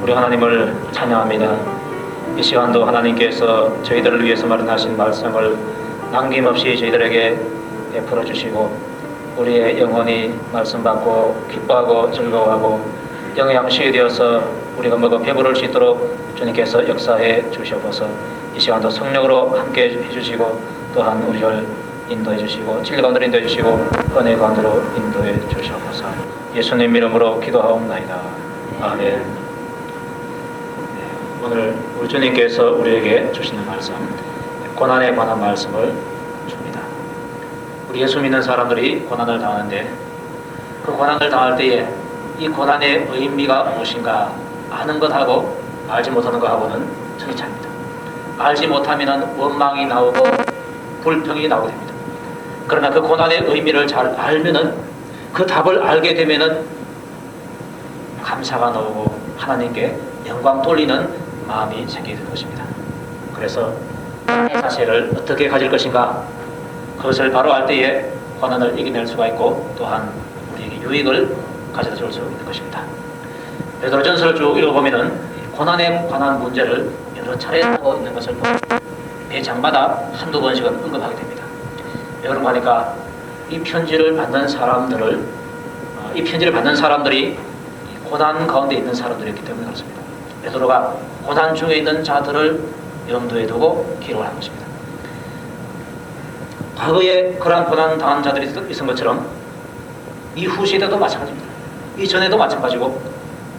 우리 하나님을 찬양합니다. 이 시간도 하나님께서 저희들을 위해서 마련하신 말씀을 남김없이 저희들에게 베풀어 주시고 우리의 영혼이 말씀 받고 기뻐하고 즐거워하고 영양식이 되어서 우리가 먹어 배부를 수 있도록 주님께서 역사해 주시옵소서. 이 시간도 성령으로 함께 해주시고 또한 우리를 인도해 주시고 진리 가운데로 인도해 주시고 은혜 가운데로 인도해 주시옵소서. 예수님 이름으로 기도하옵나이다. 아멘. 오늘 우리 주님께서 우리에게 주시는 말씀, 고난에 관한 말씀을 줍니다. 우리 예수 믿는 사람들이 고난을 당하는데 그 고난을 당할 때에 이 고난의 의미가 무엇인가 아는 것하고 알지 못하는 것하고는 전이 차이입니다. 알지 못하면 원망이 나오고 불평이 나오게 됩니다. 그러나 그 고난의 의미를 잘 알면은 그 답을 알게 되면은 감사가 나오고 하나님께 영광 돌리는 마음이 생기게 될 것입니다. 그래서 고난의 자세를 어떻게 가질 것인가 그것을 바로 알 때에 고난을 이겨낼 수가 있고 또한 우리에게 유익을 가져다 줄 수 있는 것입니다. 베드로전서를 쭉 읽어보면은 고난에 관한 문제를 여러 차례 하고 있는 것을 매장마다 한두 번씩은 언급하게 됩니다. 왜 그런가 하니까 이 편지를 받는 사람들이 고난 가운데 있는 사람들이었기 때문에 그렇습니다. 베드로가 고난 중에 있는 자들을 염두에 두고 기록을 한 것입니다. 과거에 그러한 고난 당한 자들이 있은 것처럼 이후 시대도 마찬가지입니다. 이전에도 마찬가지고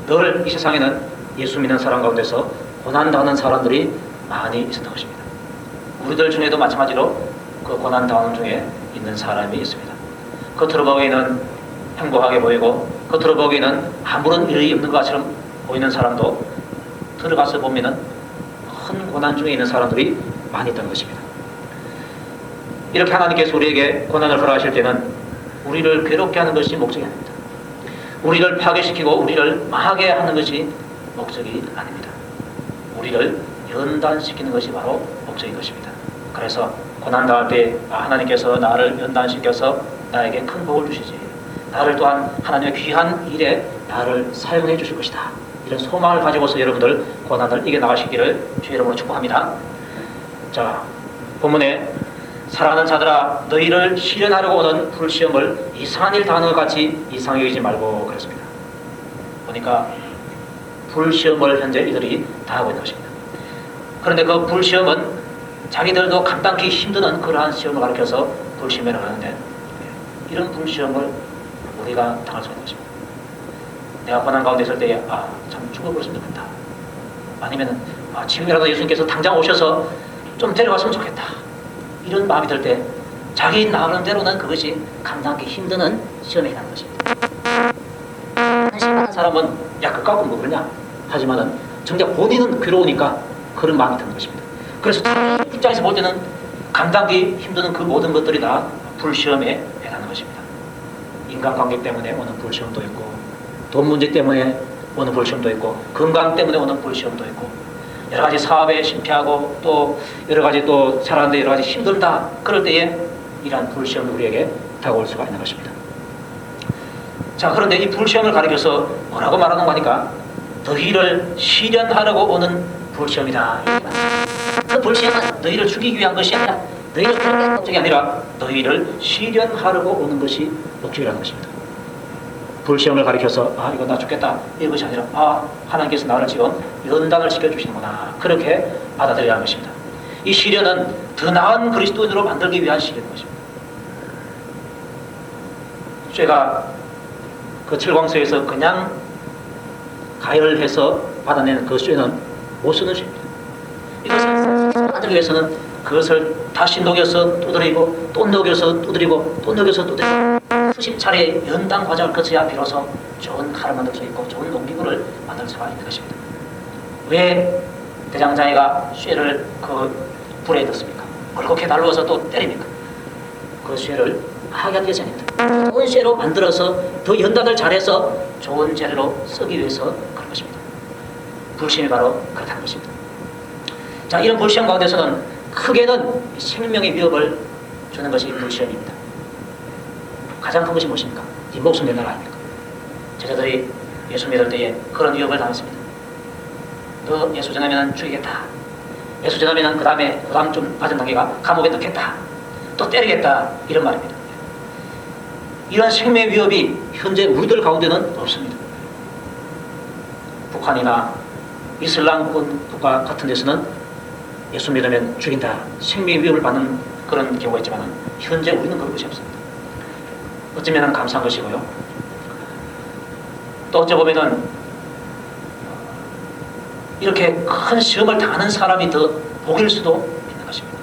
늘 이 세상에는 예수 믿는 사람 가운데서 고난 당하는 사람들이 많이 있었던 것입니다. 우리들 중에도 마찬가지로 그 고난 당하는 중에 있는 사람이 있습니다. 겉으로 보기에는 행복하게 보이고 겉으로 보기에는 아무런 일이 없는 것처럼 보이는 사람도 들어가서 보면은 큰 고난 중에 있는 사람들이 많이 있다는 것입니다. 이렇게 하나님께서 우리에게 고난을 허락하실 때는 우리를 괴롭게 하는 것이 목적이 아닙니다. 우리를 파괴시키고 우리를 망하게 하는 것이 목적이 아닙니다. 우리를 연단시키는 것이 바로 목적인 것입니다. 그래서 고난 당할 때 하나님께서 나를 연단시켜서 나에게 큰 복을 주시지, 나를 또한 하나님의 귀한 일에 나를 사용해 주실 것이다, 이런 소망을 가지고서 여러분들 고난을 이겨나가시기를 주의 이름으로 축복합니다. 자, 본문에 사랑하는 자들아 너희를 시련하려고 오는 불시험을 이상한 일 당하는 것 같이 이상히 여기지 말고 그랬습니다. 보니까 불시험을 현재 이들이 당하고 있는 것입니다. 그런데 그 불시험은 자기들도 감당하기 힘든 그러한 시험을 가리켜서 불시험이라고 하는데 이런 불시험을 우리가 당할 수 있는 것입니다. 내가 고난 가운데 있을 때에 참 죽어버렸으면 좋겠다, 아니면 지금이라도 예수님께서 당장 오셔서 좀 데려갔으면 좋겠다, 이런 마음이 들 때 자기 나름대로는 그것이 감당하기 힘든 시험에 해당하는 것입니다. 한심한 사람은 그까고 뭐 그러냐 하지만은 정작 본인은 괴로우니까 그런 마음이 드는 것입니다. 그래서 자기 입장에서 볼 때는 감당하기 힘든 그 모든 것들이 다 불시험에 해당하는 것입니다. 인간관계 때문에 오는 불시험도 있고, 돈 문제 때문에 오는 불시험도 있고, 건강 때문에 오는 불시험도 있고, 여러 가지 사업에 실패하고 또 여러 가지 또 살아가는데 여러 가지 힘들다, 그럴 때에 이러한 불시험이 우리에게 다가올 수가 있는 것입니다. 자, 그런데 이 불시험을 가리켜서 뭐라고 말하는 거니까 너희를 시련하려고 오는 불시험이다. 그 불시험은 너희를 죽이기 위한 것이 아니라, 너희를 그렇게 하는 목적이 아니라 너희를 시련하려고 오는 것이 목적이라는 것입니다. 불시험을 가리켜서 이거 나 죽겠다, 이것이 아니라 하나님께서 나를 지금 연단을 시켜주시는구나, 그렇게 받아들여야 하는 것입니다. 이 시련은 더 나은 그리스도인으로 만들기 위한 시련인 것입니다. 죄가 그 철광소에서 그냥 가열해서 받아내는 그 죄는 못 쓰는 죄입니다. 이것을 만들기 위해서는 그것을 다시 녹여서 두드리고 또 녹여서 두드리고 또 녹여서 두드리고 수십 차례 연단 과정을 거쳐야 비로소 좋은 칼을 만들 수 있고 좋은 농기구를 만들 수가 있는 것입니다. 왜 대장장이가 쇠를 그 불에 넣습니까? 그렇게 달루어서 또 때립니까? 그 쇠를 하게 하기 위해서입니다. 좋은 쇠로 만들어서 더 연단을 잘해서 좋은 재료로 쓰기 위해서 그런 것입니다. 불시험이 바로 그렇다는 것입니다. 자, 이런 불시험 가운데서는 크게는 생명의 위협을 주는 것이 불시험입니다. 가장 큰 것이 무엇입니까? 이 목숨 내놔라 아닙니까? 제자들이 예수 믿을 때에 그런 위협을 당했습니다. 너 예수 전하면 죽이겠다. 예수 전하면 그 다음 좀 낮은 단계가 감옥에 넣겠다. 또 때리겠다. 이런 말입니다. 이런 생명 위협이 현재 우리들 가운데는 없습니다. 북한이나 이슬람권 국가 같은 데서는 예수 믿으면 죽인다. 생명 위협을 받는 그런 경우가 있지만 현재 우리는 그런 것이 없습니다. 어쩌면 감사한 것이고요. 또 어찌 보면은 이렇게 큰 시험을 당하는 사람이 더 복일 수도 있는 것입니다.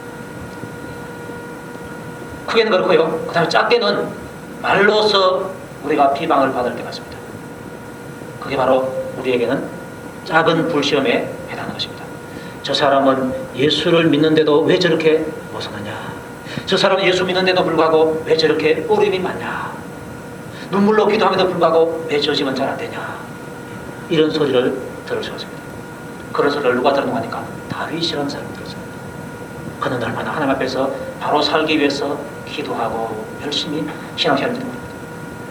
크게는 그렇고요. 그 다음에 작게는 말로서 우리가 비방을 받을 때가 있습니다. 그게 바로 우리에게는 작은 불시험에 해당하는 것입니다. 저 사람은 예수를 믿는데도 왜 저렇게 벗어나냐? 저 사람은 예수 믿는데도 불구하고 왜 저렇게 어려움이 많냐? 눈물로 기도함에도 불구하고 왜 저 집은 잘 안 되냐? 이런 소리를 들을 수가 있습니다. 그런 소리를 누가 들었는가 하니까 다윗이라는 사람이 들었습니다. 그는 얼마나 하나님 앞에서 바로 살기 위해서 기도하고 열심히 신앙생활을 합니다.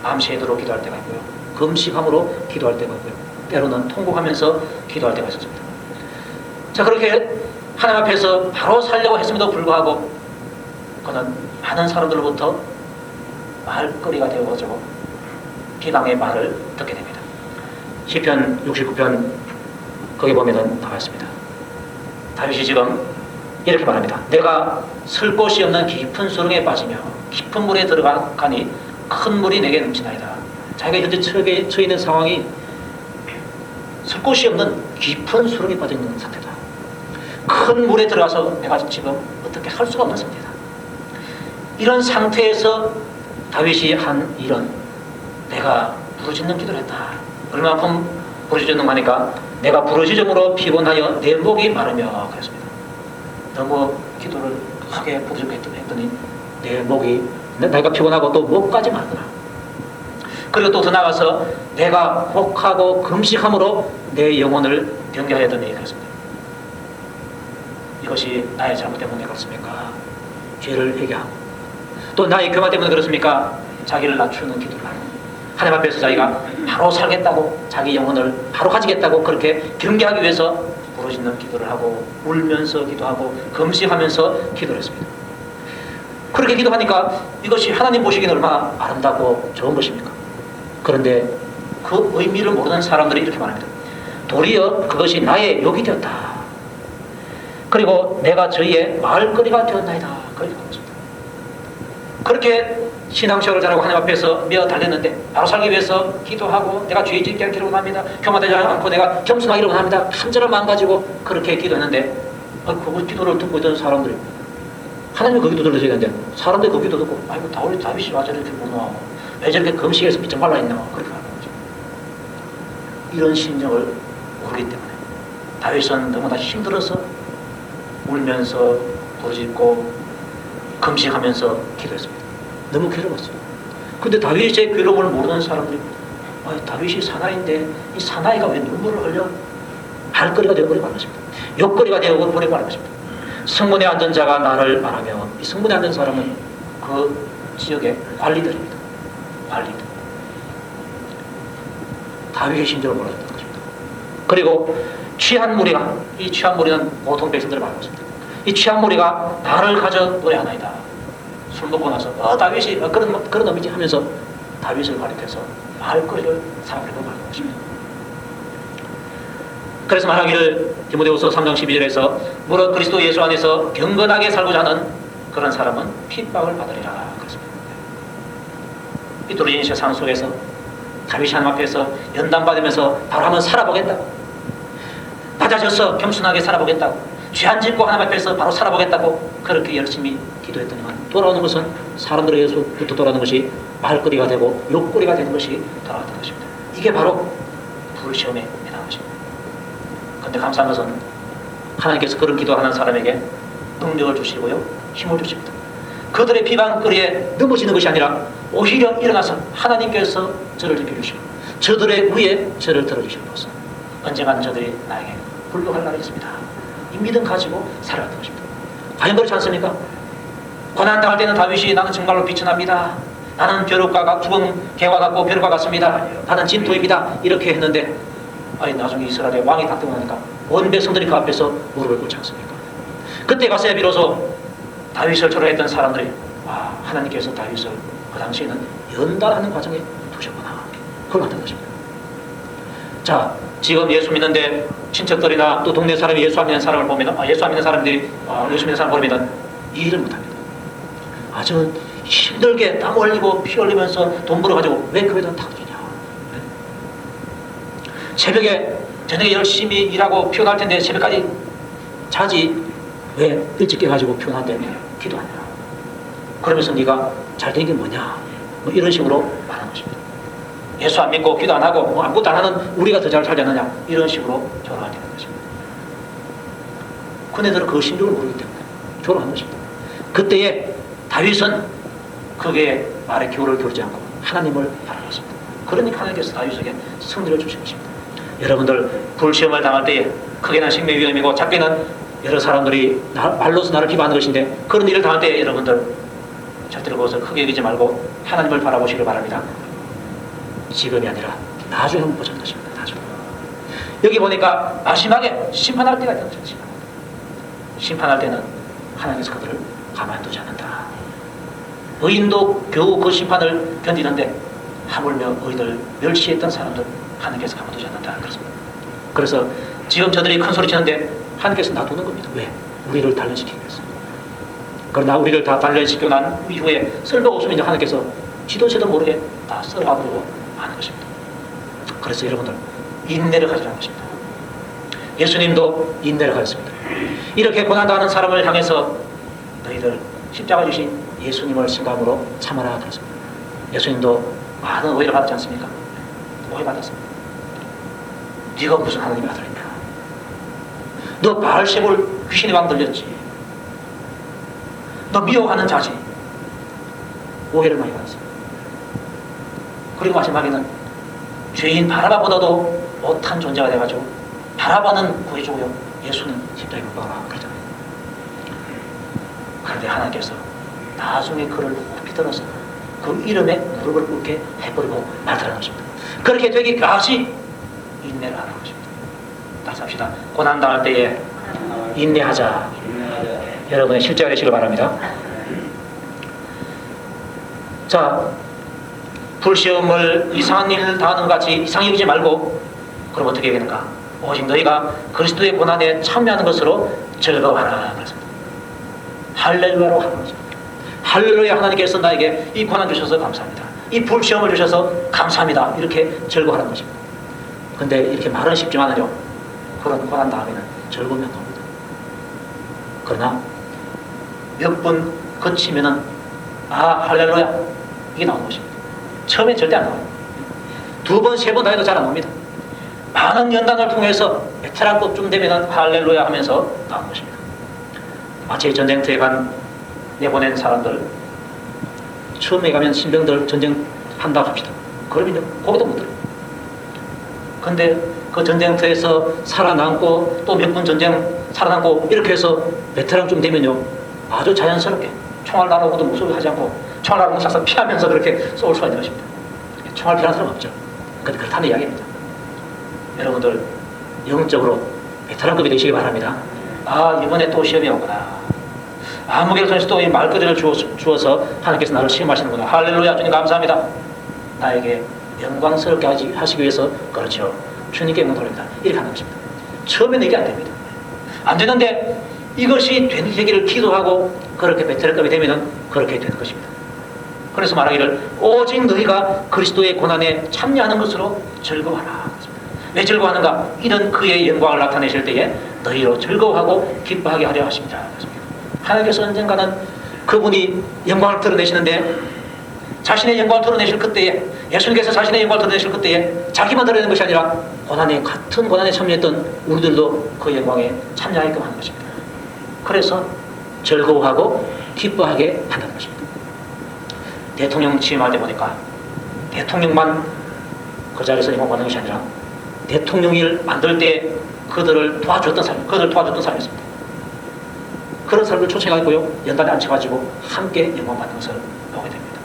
밤새도록 기도할 때가 있고요. 금식함으로 기도할 때가 있고요. 때로는 통곡하면서 기도할 때가 있었습니다. 자, 그렇게 하나님 앞에서 바로 살려고 했음에도 불구하고 그는 많은 사람들로부터 말거리가 되어가지고 비방의 말을 듣게 됩니다. 시편 69편 거기 보면은 나와있습니다. 다윗이 지금 이렇게 말합니다. 내가 설 곳이 없는 깊은 수렁에 빠지며 깊은 물에 들어가니 큰 물이 내게 넘치나이다. 자기가 현재 처해 있는 상황이 설 곳이 없는 깊은 수렁에 빠져 있는 상태다. 큰 물에 들어가서 내가 지금 어떻게 할 수가 없는 상태다. 이런 상태에서 다윗이 한 일은 내가 부르짖는 기도를 했다. 얼마큼 부르짖는가 하니까 내가 부르짖음으로 피곤하여 내 목이 마르며 그랬습니다. 너무 기도를 크게 부르짖고 했더니 내 목이 내가 피곤하고 또 목까지 마르더라. 그리고 또 더 나가서 내가 혹하고 금식함으로 내 영혼을 경계하였더니 그랬습니다. 이것이 나의 잘못 때문에 그렇습니까? 죄를 회개하고 또 나의 교만 때문에 그렇습니까? 자기를 낮추는 기도를 하고 하나님 앞에서 자기가 바로 살겠다고 자기 영혼을 바로 가지겠다고 그렇게 경계하기 위해서 부르짖는 기도를 하고 울면서 기도하고 금식하면서 기도를 했습니다. 그렇게 기도하니까 이것이 하나님 보시기에는 얼마나 아름답고 좋은 것입니까? 그런데 그 의미를 모르는 사람들이 이렇게 말합니다. 도리어 그것이 나의 욕이 되었다. 그리고 내가 저희의 말거리가 되었나이다. 그렇게 말했습니다. 그렇게 신앙생활을 잘하고 하나님 앞에서 며 달렸는데 바로 살기 위해서 기도하고 내가 죄 짓지 않기를 원합니다. 교만하지 않고 내가 겸손하기를 원합니다. 간절한 마음 가지고 그렇게 기도했는데 그 기도를 듣고 있던 사람들이 하나님이 그 기도 들으셔야 되는데 사람들이 그 기도 듣고 아이고 다윗이 와 저렇게 보나 왜 저렇게 금식해서 삐쩍 말라있나 그렇게 하는 거죠. 이런 심정을 모르기 때문에 다윗은 너무나 힘들어서 울면서 부르짖고 금식하면서 기도했습니다. 너무 괴로웠어요. 근데 다윗의 괴로움을 모르는 사람들이 다윗이 사나이인데 이 사나이가 왜 눈물을 흘려? 발거리가 되어버리고 하는 것입니다. 욕거리가 되어버리고 하는 것입니다. 성문에 앉은 자가 나를 말하며 이 성문에 앉은 사람은 그 지역의 관리들입니다. 관리들. 다윗의 심정을 몰라줬다는 것입니다. 그리고 취한 무리가 이 취한 무리는 보통 백성들을 말하고 있습니다. 이 취한 무리가 나를 가져 노래하나이다. 술 먹고 나서 다윗이 그런 놈이지 하면서 다윗을 가리켜서 말거리를 사람들에게 말하는 것입니다. 그래서 말하기를 디모데후서 3장 12절에서 무릇 그리스도 예수 안에서 경건하게 살고자 하는 그런 사람은 핍박을 받으리라 그랬습니다. 이 두려진 세상 속에서 다윗이 하나님 앞에서 연단받으면서 바로 한번 살아보겠다고 낮아져서 겸손하게 살아보겠다고 죄 안 짓고 하나님 앞에서 바로 살아보겠다고 그렇게 열심히 기도했더니만 돌아오는 것은 사람들에게서부터 돌아오는 것이 말거리가 되고 욕거리가 되는 것이 돌아왔던 것입니다. 이게 바로 불시험에 해당하는 것입니다. 그런데 감사한 것은 하나님께서 그런 기도하는 사람에게 능력을 주시고요 힘을 주십니다. 그들의 비방거리에 넘어지는 것이 아니라 오히려 일어나서 하나님께서 저를 지켜주시고 저들의 위에 저를 들어주심으로써 언젠가는 저들이 나에게 불복할 날이 있습니다. 이 믿음 가지고 살아가는 것입니다. 과연 그렇지 않습니까? 고난당할 때는 다윗이 나는 정말로 비천합니다. 나는 벼룩과 죽은 개와 같고 벼룩과 같습니다. 나는 진토입니다. 이렇게 했는데 아니 나중에 이스라엘의 왕이 딱 되고 나니까 온 백성들이 그 앞에서 무릎을 꿇지 않습니까? 그때 가서야 비로소 다윗을 초라했던 사람들이 하나님께서 다윗을 그 당시에는 연단하는 과정에 두셨구나, 그걸 만든 것입니다. 자, 지금 예수 믿는데 친척들이나 또 동네 사람이 예수 안 믿는 사람을 보면 예수 안 믿는 사람들이 예수 믿는 사람을 보면 이해를 못합니다. 아주 힘들게 땀 흘리고 피 흘리면서 돈 벌어가지고 왜 교회도 다 드리냐. 새벽에 저녁에 열심히 일하고 피곤할 텐데 새벽까지 자지 왜 일찍 깨가지고 피곤한데 기도하냐. 그러면서 네가 잘 된 게 뭐냐, 뭐 이런 식으로 말하는 것입니다. 예수 안 믿고 기도 안 하고 뭐 아무것도 안 하는 우리가 더 잘 살지 않느냐, 이런 식으로 조롱하게 되는 것입니다. 그네들은 그 심정을 모르기 때문에 조롱하는 것입니다. 그때에 다윗은 그게 말에 기울을 기울지 않고 하나님을 바라봤습니다. 그러니까 하나님께서 다윗에게 승리를 주신 것입니다. 여러분들 불시험을 당할 때에 크게는 생명 위험이고 작게는 여러 사람들이 말로서 나를 비방하는 것인데, 그런 일을 당할 때에 여러분들 절대로 그것을 크게 여기지 말고 하나님을 바라보시길 바랍니다. 지금이 아니라 나중에 한번 보자는 것입니다. 나중에. 여기 보니까 마지막에 심판할 때가 있다는 것입니다. 심판할 때는 하나님께서 그들을 가만두지 않는다. 의인도 겨우 그 심판을 견디는데 하물며 의인을 멸시했던 사람들 하나님께서 가만두지 않는다. 그렇습니다. 그래서 지금 저들이 큰 소리 치는데 하나님께서 놔두는 겁니다. 왜? 우리를 단련시키기 위해서. 그러나 우리를 다 단련시키고 난 이후에 쓸모가 없으면 이제 하나님께서 지도새도 모르게 다 썰어버리고 하는 것입니다. 그래서 여러분들 인내를 가지라는 것입니다. 예수님도 인내를 가졌습니다. 이렇게 고난당하는 사람을 향해서 너희들 십자가 주신 예수님을 생각으로 참아라 그랬습니다. 예수님도 많은 오해를 받았지 않습니까? 오해받았습니다. 네가 무슨 하나님의 아들이냐, 너 바알세불 귀신의 왕 들렸지, 너 미워하는 자지. 오해를 많이 받았습니다. 그리고 마지막에는 죄인 바라바보다도 못한 존재가 돼가지고 바라바는 구해주고요, 예수는 십자가에 못 박아라 그러잖아요. 그런데 하나님께서 나중에 그를 높이 들어서 그 이름에 무릎을 꿇게 해버리고 말하는 것입니다. 그렇게 되기까지 인내를 하는 것입니다. 다시 합시다. 고난당할 때에 인내하자. 여러분의 실제가 되시길 바랍니다. 자, 불시험을 이상한 일을 당하는 것 같이 이상히 여기지 말고, 그럼 어떻게 되는가? 오직 너희가 그리스도의 고난에 참여하는 것으로 즐거워하라 그랬습니다. 할렐루야로 하는 것입니다. 할렐루야, 하나님께서 나에게 이 고난 주셔서 감사합니다, 이 불시험을 주셔서 감사합니다, 이렇게 즐거워하는 것입니다. 근데 이렇게 말은 쉽지만은요, 그런 고난 다음에는 즐거움이 안 나옵니다. 그러나 몇 분 거치면은 할렐루야, 이게 나오는 것입니다. 처음엔 절대 안 나와요. 두 번, 세 번 다 해도 잘 안 나옵니다. 많은 연단을 통해서 베테랑급쯤 되면은 할렐루야 하면서 나오는 것입니다. 마치 전쟁터에 내보낸 사람들, 처음에 가면 신병들 전쟁 한다고 합시다. 그러면 거기도 못 들어요. 근데 그 전쟁터에서 살아남고 또 몇 분 전쟁 살아남고 이렇게 해서 베테랑쯤 되면요, 아주 자연스럽게 총알 나르고도 무서워 하지 않고 총알 나르고 싹싹 피하면서 그렇게 쏠 수가 있는 것입니다. 총알 피하는 사람 없죠. 근데 그렇다는 이야기입니다. 여러분들 영적으로 베테랑급이 되시기 바랍니다. 이번에 또 시험이 오구나. 무게를 또 이 말거리를 주어서 하나님께서 나를 시험하시는구나. 할렐루야, 주님 감사합니다. 나에게 영광스럽게 하시기 위해서, 그렇죠, 주님께 영광 돌립니다, 이렇게 하는 것입니다. 처음에는 이게 안 됩니다. 안 되는데 이것이 되기를 기도하고 그렇게 베테랑급이 되면은 그렇게 되는 것입니다. 그래서 말하기를 오직 너희가 그리스도의 고난에 참여하는 것으로 즐거워하라. 왜 즐거워하는가? 이는 그의 영광을 나타내실 때에 너희로 즐거워하고 기뻐하게 하려 하십니다. 하나님께서 언젠가는 그분이 영광을 드러내시는데, 자신의 영광을 드러내실 그때에, 예수님께서 자신의 영광을 드러내실 그때에 자기만 드러내는 것이 아니라 같은 고난에 참여했던 우리들도 그 영광에 참여하게끔 하는 것입니다. 그래서 즐거워하고 기뻐하게 한다는 것입니다. 대통령 취임할 때 보니까 대통령만 그 자리에서 영광받는 것이 아니라 대통령을 만들 때 그들을 도와줬던 사람이었습니다. 그런 사람을 초청하고요, 연단에 앉혀가지고 함께 영광받는 것을 보게 됩니다.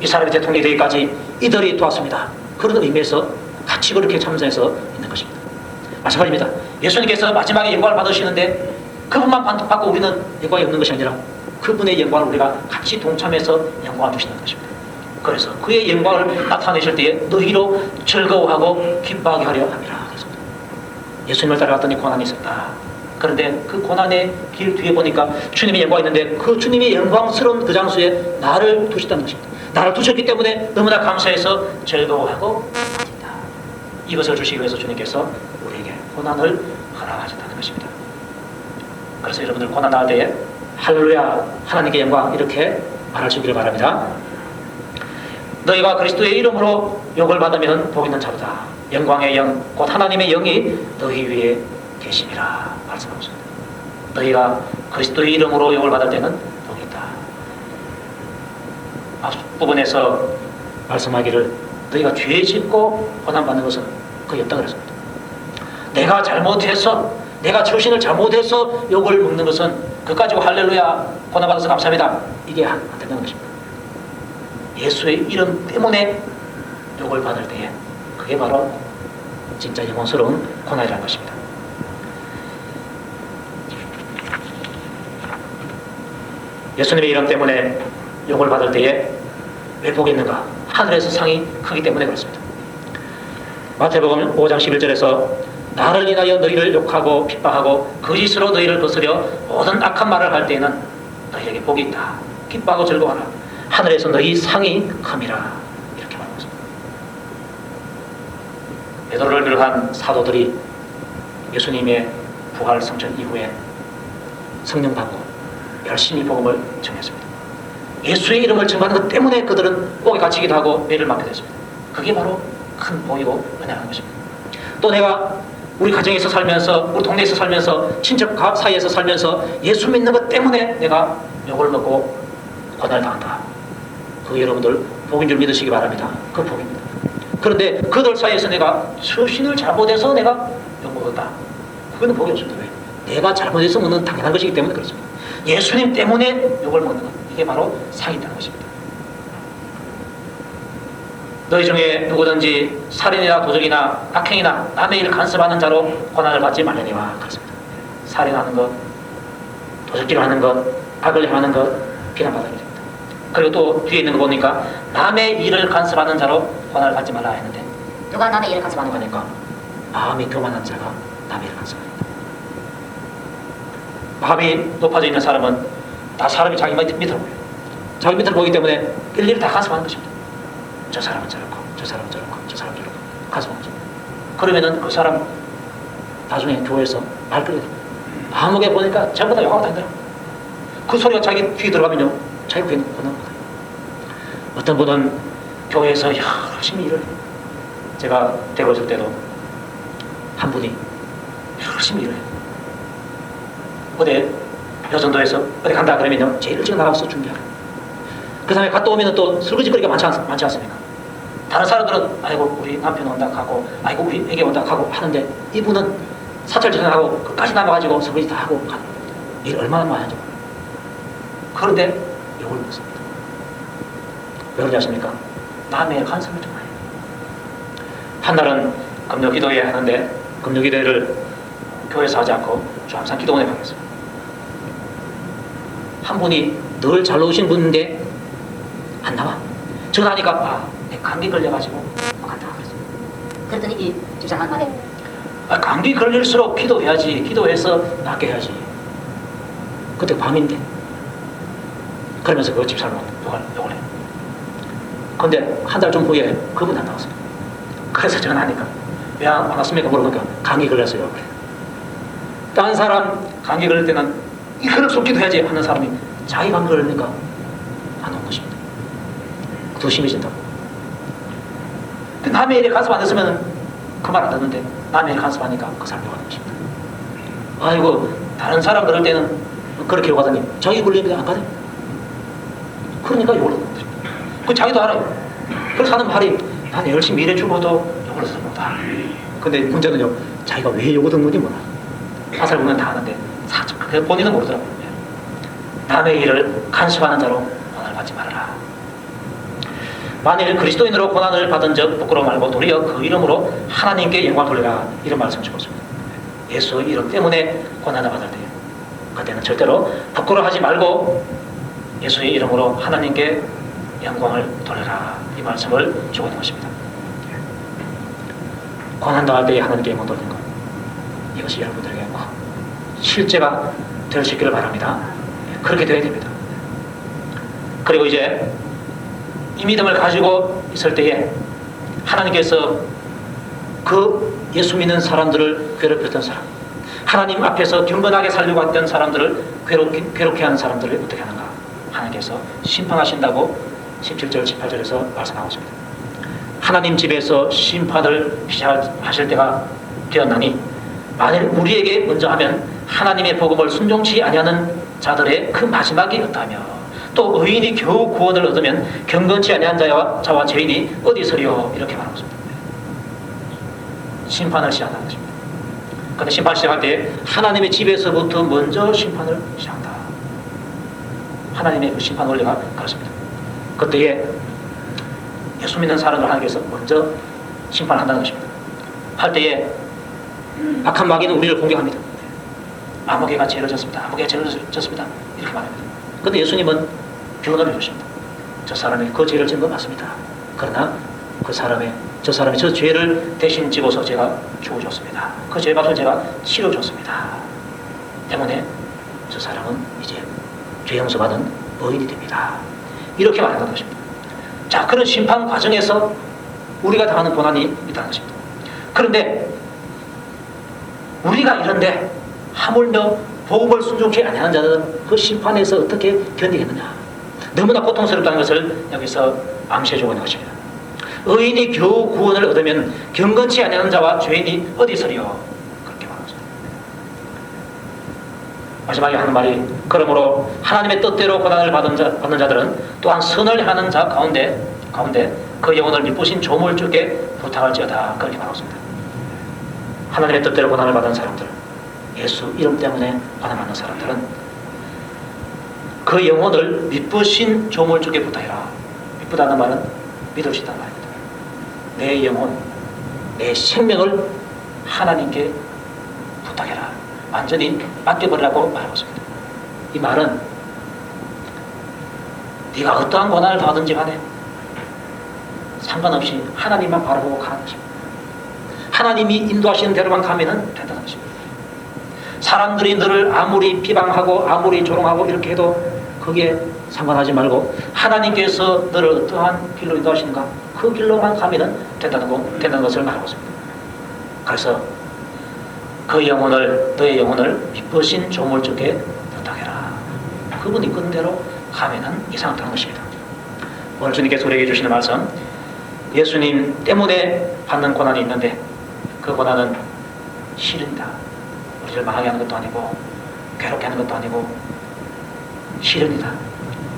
이 사람이 대통령이 되기까지 이들이 도왔습니다. 그런 의미에서 같이 그렇게 참선해서 있는 것입니다. 마찬가지입니다. 예수님께서 마지막에 영광을 받으시는데 그분만 받고 우리는 영광이 없는 것이 아니라 그분의 영광을 우리가 같이 동참해서 영광을 주시는 것입니다. 그래서 그의 영광을 나타내실 때에 너희로 즐거워하고 기뻐하게 하려 함이라. 예수님을 따라갔더니 고난이 있었다. 그런데 그 고난의 길 뒤에 보니까 주님의 영광이 있는데 그 주님의 영광스러운 그 장소에 나를 두셨다는 것입니다. 나를 두셨기 때문에 너무나 감사해서 즐거워하고 기뻐한다. 이것을 주시기 위해서 주님께서 우리에게 고난을 허락하셨다는 것입니다. 그래서 여러분들 고난 나올 때에 할렐루야 하나님께 영광 이렇게 말할 수 있기를 바랍니다. 너희가 그리스도의 이름으로 욕을 받으면 복 있는 자로다. 영광의 영, 곧 하나님의 영이 너희 위에 계심이라 말씀하고 있습니다. 너희가 그리스도의 이름으로 욕을 받을 때는 복이 있다. 앞부분에서 말씀하기를 너희가 죄 짓고 고난받는 것은 거의 없다 그랬습니다. 내가 잘못해서 내가 처신을 잘못해서 욕을 먹는 것은 그것 가지고 할렐루야 고난받아서 감사합니다. 이게 안 된다는 것입니다. 예수의 이름 때문에 욕을 받을 때에 그게 바로 진짜 영광스러운 고난이라는 것입니다. 예수님의 이름 때문에 욕을 받을 때에 왜 복이 있는가? 하늘에서 상이 크기 때문에 그렇습니다. 마태복음 5장 11절에서 나를 인하여 너희를 욕하고 핍박하고 거짓으로 너희를 거스려 모든 악한 말을 할 때에는 너희에게 복이 있다. 기뻐하고 즐거워하라. 하늘에서 너희 상이 큼이라. 이렇게 말하고 있습니다. 베드로를 비롯한 사도들이 예수님의 부활 성천 이후에 성령 받고 열심히 복음을 전했습니다. 예수의 이름을 전하는 것 때문에 그들은 꼭에 갇히기도 하고 매를 맞게 됐습니다. 그게 바로 큰 복이고 은혜라는 것입니다. 또 내가 우리 가정에서 살면서 우리 동네에서 살면서 친척 사이에서 살면서 예수 믿는 것 때문에 내가 욕을 먹고 고난을 당한다. 그 여러분들 복인 줄 믿으시기 바랍니다. 그 복입니다. 그런데 그들 사이에서 내가 처신을 잘못해서 내가 욕 먹었다. 그거는 복이 없습니다. 왜? 내가 잘못해서 먹는 당연한 것이기 때문에 그렇습니다. 예수님 때문에 욕을 먹는 것, 이게 바로 상이 있다는 것입니다. 너희 중에 누구든지 살인이나 도적이나 악행이나 남의 일을 간섭하는 자로 고난을 받지 말려니와 그렇습니다. 살인하는 것, 도적질을 하는 것, 악을 행하는 것 비난받아야 됩니다. 그리고 또 뒤에 있는 거 보니까 남의 일을 간섭하는 자로 고난을 받지 말라 했는데 누가 남의 일을 간섭하는 거니까 마음이 교만한 자가 남의 일을 간섭합니다. 마음이 높아져 있는 사람은 다 사람이 자기 밑으로 보여요. 자기 밑으로 보기 때문에 일일이 다 간섭하는 것입니다. 저 사람은 저렇고 저 사람은 저렇고 저 사람은 저렇고 간섭하는 것입니다. 그러면은 그 사람 나중에 교회에서 말 끌게 됩니다. 아무개 보니까 전부 다 욕하고 다니더라고요. 그 소리가 자기 귀에 들어가면요 자기가 괜히 고난받아요. 어떤 분은 교회에서 열심히 일을 해요. 제가 대구 있을 때도 한 분이 열심히 일을 해요. 어디 여전도에서 어디 간다 그러면요 제일 일찍 나가서 준비하고 그 다음에 갔다 오면 또 설거지거리가 많지 않습니까? 다른 사람들은 아이고 우리 남편 온다 가고 아이고 우리 애기 온다 가고 하는데 이분은 사찰 전하고 끝까지 남아가지고 설거지 다 하고 가는 일 얼마나 많이 하죠. 그런데 욕을 먹습니다. 왜 그러지 않습니까? 남의 간섭을 좀 해요. 한날은 금요 기도회 하는데 금요 기도회를 교회에서 하지 않고 저 항상 기도원에 가겠습니다. 한 분이 늘 잘 오신 분인데 안 나와. 전화하니까 내 감기 걸려가지고 간다 그랬습니다. 그랬더니 이 집사람 말에 감기 걸릴수록 기도해야지. 기도해서 낫게 해야지. 그때 밤인데 그러면서 그 집사람은 욕을 해요. 근데 한 달 좀 후에 그분 안 나왔어요. 그래서 전화하니까 왜 안 왔습니까? 물어보니까 감기 걸렸어요. 그래. 딴 사람 감기 걸릴 때는 이거를 기도해야지 하는 사람이 자기 감기 걸리니까 안 온 것입니다. 더 심해진다고. 남의 일에 간섭 안 했으면 그 말 안 듣는데 남의 일에 간섭하니까 그 사람이 욕하는 것입니다. 아이고 다른 사람 그럴 때는 그렇게 욕하더니 자기 걸리니까 안 가네. 그러니까 욕을 하는 것입니다. 그 자기도 알아요. 그래서 하는 말이 나는 열심히 일해 주고도 욕을 해서 못다. 근데 문제는요 자기가 왜 욕을 듣는 건지 몰라. 사살 보면 다 아는데 본인은 모르더라고요. 남의 일을 간섭하는 자로 고난을 받지 말아라. 만일 그리스도인으로 고난을 받은 적 부끄러워 말고 도리어 그 이름으로 하나님께 영광 돌리라, 이런 말씀 주고 있습니다. 예수 이름 때문에 고난을 받을 때 그때는 절대로 부끄러워하지 말고 예수의 이름으로 하나님께 영광을 돌려라, 이 말씀을 주고 있는 것입니다. 고난당할 때에 하나님께 영광 돌리는 것, 이것이 여러분들에게 실제가 될 수 있기를 바랍니다. 그렇게 되어야 됩니다. 그리고 이제 이 믿음을 가지고 있을 때에 하나님께서 그 예수 믿는 사람들을 괴롭혔던 사람, 하나님 앞에서 경건하게 살려고 했던 사람들을 괴롭게 한 사람들을 어떻게 하는가, 하나님께서 심판하신다고 17절 18절에서 말씀하고 있습니다. 하나님 집에서 심판을 시작하실 때가 되었나니 만일 우리에게 먼저 하면 하나님의 복음을 순종치 아니하는 자들의 그 마지막이 어떠하며, 또 의인이 겨우 구원을 얻으면 경건치 아니한 자와 죄인이 어디 서리요, 이렇게 말하고 있습니다. 심판을 시작한다는 것입니다. 그런데 심판 시작할 때 하나님의 집에서부터 먼저 심판을 시작한다. 하나님의 그 심판 원리가 그렇습니다. 그때에 예수 믿는 사람을 하나님께서 먼저 심판한다는 것입니다. 할 때에 악한 마귀는 우리를 공격합니다. 아무개가 죄를 졌습니다. 아무개가 죄를 졌습니다. 이렇게 말합니다. 그런데 예수님은 변호를 해주십니다. 저 사람이 그 죄를 진 건 맞습니다. 그러나 저 사람이 저 죄를 대신 지고서 제가 죽어줬습니다. 그 죄값을 제가 치러줬습니다. 때문에 저 사람은 이제 죄 용서받은 의인이 됩니다. 이렇게 말한다는 것입니다. 자, 그런 심판 과정에서 우리가 당하는 고난이 있다는 것입니다. 그런데 우리가 이런데 하물며 복음을 순종치 아니하는 자들은 그 심판에서 어떻게 견디겠느냐, 너무나 고통스럽다는 것을 여기서 암시해주고 있는 것입니다. 의인이 겨우 구원을 얻으면 경건치 아니하는 자와 죄인이 어디 서리요, 그렇게 말하죠. 마지막에 하는 말이, 그러므로 하나님의 뜻대로 고난을 받는 자들은 또한 선을 하는 자 가운데 그 영혼을 미쁘신 조물주께 부탁할지어다, 그렇게 말하고 있습니다. 하나님의 뜻대로 고난을 받은 사람들, 예수 이름 때문에 고난받는 사람들은 그 영혼을 미쁘신 조물주께 부탁해라. 미쁘다는 말은 믿을 수 있다는 말입니다. 내 영혼, 내 생명을 하나님께 부탁해라, 완전히 맡겨버리라고 말하고 있습니다. 이 말은 네가 어떠한 고난을 당하든지 간에 상관없이 하나님만 바라보고 가는 것입니다. 하나님이 인도하시는 대로만 가면 된다는 것입니다. 사람들이 너를 아무리 비방하고 아무리 조롱하고 이렇게 해도 거기에 상관하지 말고 하나님께서 너를 어떠한 길로 인도하시는가, 그 길로만 가면 된다는 것을 말하고 있습니다. 그래서 그 영혼을, 너의 영혼을 미쁘신 조물주께 부탁해라. 그분이 이끄는 대로 가면 이상 없다는 것입니다. 오늘 주님께서 우리에게 주시는 말씀, 예수님 때문에 받는 고난이 있는데 그 고난은 실현이다. 우리를 망하게 하는 것도 아니고 괴롭게 하는 것도 아니고 실현이다.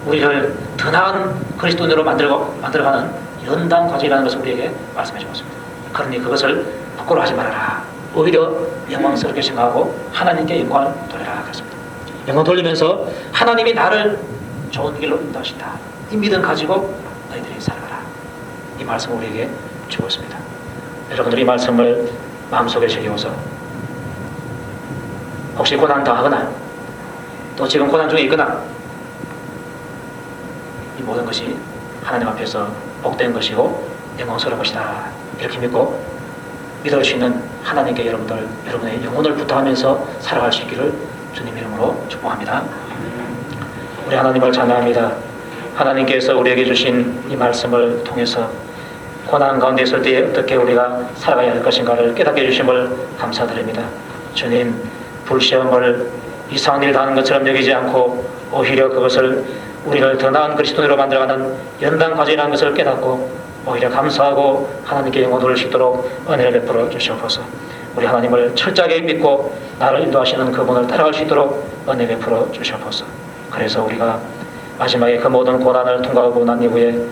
우리를 더 나은 그리스도인으로 만들어가는 연단 과정이라는 것을 우리에게 말씀해 주고 있습니다. 그러니 그것을 부끄러워하지 말아라. 오히려 영광스럽게 생각하고 하나님께 영광을 돌려라, 그렇습니다. 영광 돌리면서 하나님이 나를 좋은 길로 인도하신다, 이 믿음 가지고 너희들이 살아가라, 이 말씀을 우리에게 주고 있습니다. 여러분들이 이 말씀을 마음속에 새겨서 혹시 고난 당하거나 또 지금 고난 중에 있거나, 이 모든 것이 하나님 앞에서 복된 것이고 영광스러운 것이다, 이렇게 믿고 믿을 수 있는 하나님께 여러분의 영혼을 부탁하면서 살아갈 수 있기를 주님 이름으로 축복합니다. 우리 하나님을 찬양합니다. 하나님께서 우리에게 주신 이 말씀을 통해서 고난 가운데 있을 때에 어떻게 우리가 살아가야 할 것인가를 깨닫게 해주심을 감사드립니다. 주님, 불시험을 이상한 일을 당하는 것처럼 여기지 않고 오히려 그것을 우리를 더 나은 그리스도인으로 만들어가는 연단 과정이라는 것을 깨닫고 오히려 감사하고 하나님께 영광 돌릴 수 있도록 은혜를 베풀어 주시옵소서. 우리 하나님을 철저하게 믿고 나를 인도하시는 그분을 따라갈 수 있도록 은혜 베풀어 주시옵소서. 그래서 우리가 마지막에 그 모든 고난을 통과하고 난 이후에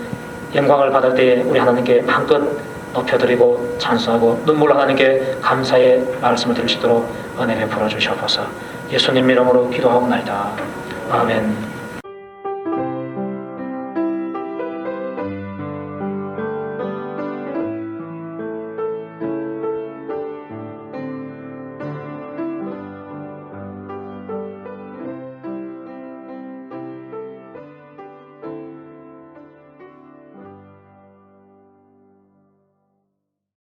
영광을 받을 때에 우리 하나님께 한껏 높여드리고 찬송하고 눈물로 하나님께 감사의 말씀을 드릴 수 있도록 은혜 베풀어 주시옵소서. 예수님 이름으로 기도하옵나이다. 아멘.